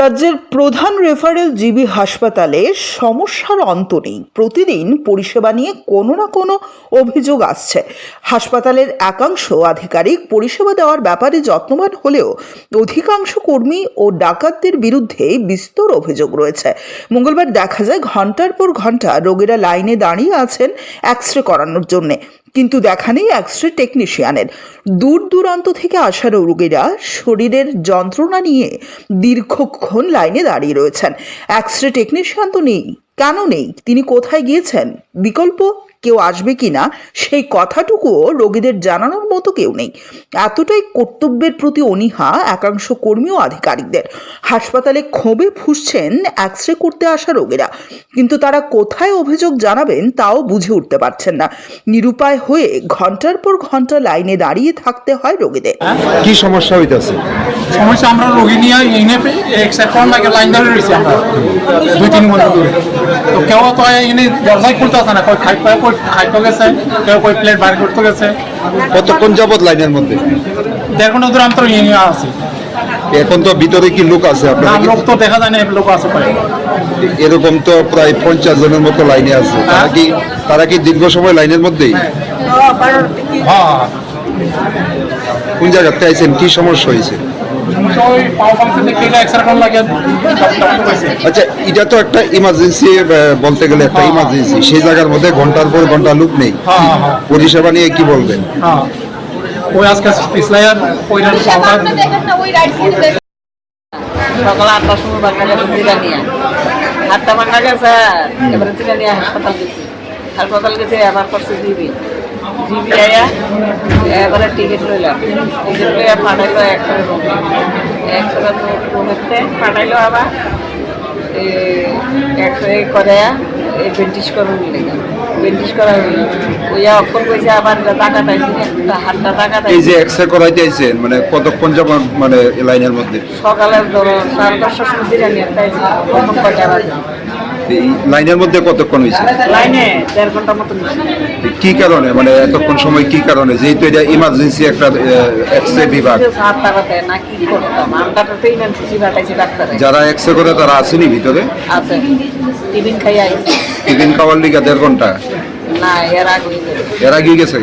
রাজ্যের প্রধান referral GB হাসপাতালে সমস্যার অন্ত নেই। প্রতিদিন পরিষেবা নিয়ে কোনো না কোনো অভিযোগ আসছে। হাসপাতালের একাংশ আধিকারিক পরিষেবা দেওয়ার ব্যাপারে যত্নবান হলেও অধিকাংশ কর্মী ও ডাকাতদের বিরুদ্ধে বিস্তর অভিযোগ রয়েছে। মঙ্গলবার দেখা যায় ঘন্টার পর ঘন্টা রোগীরা লাইনে দাঁড়িয়ে আছেন এক্স-রে করানোর জন্যে, কিন্তু দেখা নেই এক্স-রে টেকনিশিয়ানের। দূর দূরান্ত থেকে আসা রোগীরা শরীরের যন্ত্রণা নিয়ে দীর্ঘক্ষণ লাইনে দাঁড়িয়ে রয়েছেন। এক্স-রে টেকনিশিয়ান তো নেই। কেন নেই? তিনি কোথায় গিয়েছেন? বিকল্প কেউ আসবে কিনা সেই কথাটুকুও রোগীদের জানানোর মতো কেউ নেই। এতটাই কর্তব্যের প্রতি অনীহা একাংশ কর্মী ও আধিকারিকদের। হাসপাতালে ক্ষোভে ফুঁসছেন এক্স-রে করতে আসা রোগীরা, কিন্তু তারা কোথায় অভিযোগ জানাবেন তাও বুঝে উঠতে পারছেন না। নিরুপায় হয়ে ঘন্টার পর ঘন্টা লাইনে দাঁড়িয়ে থাকতে হয় রোগীদের। কি সমস্যা হইতাছে? সমস্যা আমরা রোগী নিয়ে এনে এক্সরে করার লাগে লাইন ধরে রয়েছি আমরা 2-3 ঘন্টা ধরে। তো কেউ তো এনে দরজায় খুলতে আসে না, কই খাইতে গেছে, কেউ কই প্লেট বার করতে গেছে। কতক্ষণ যাবত লাইনের মধ্যে? 1.5 ঘন্টা ধরে আমরা নিয়ে আছি। এখন তো ভিতরে কি লোক আছে না, আপনার? লোক তো দেখা যায় না, লোক আছে প্রায়। এরকম তো প্রায় 50 জনের মতো লাইনে আছে। তারা কি দীর্ঘ সময় লাইনের মধ্যেই? হ্যাঁ, কোন জায়গাতে আইছেন? কি সমস্যা হয়েছে? আচ্ছা, এটা তো একটা ইমার্জেন্সি, বলতে গেলে একটা ইমার্জেন্সি। সেই জায়গার মধ্যে ঘন্টার পর ঘন্টা লোক নেই। পরিষেবা নিয়ে কি বলবেন? ওই আজকে পিছলাইয়ার ওইটার সকাল 8টার সময় বাচ্চা গেছে জিরানিয়া, 8টা বাঙ্গা গেছে। এবারে জিরানিয়া হাসপাতাল গেছে আবার করছে জিবি আয়া, এবারে টিকিট লইলাম। টিকিট লইয়া পাঠাইলো একশো রুমেতে পাঠাইলো। আবার এক্সরে করে বেন্টিস করুন লেগে বেন্টিস করা হইল। ওইয়া অক্ষর কইছে আবার টাকা পাইছি, একটা হাতটা টাকা এই যে এক্সরে করাইতে আইছেন, মানে কতক্ষণ যাবত মানে লাইনের মধ্যে? সকালে ধরো 10:30টার সময় জিরানিয়া পাইছি। প্রথম কয়টা বাজে এই লাইনের মধ্যে কতক্ষণ হয়েছে? লাইনে 1.5 ঘন্টা মতো। কি কারণে, মানে এতক্ষণ সময় কি কারণে? যেহেতু এটা ইমার্জেন্সি একটা এক্সরে বিভাগ, যারা এক্সরে করে তারা আসেনি ভিতরে? আছে, টিফিন খাই আইছে। টিফিন খাওয়ার লিগে 1.5 ঘন্টা? না, এর আগে এর আগে গেছে।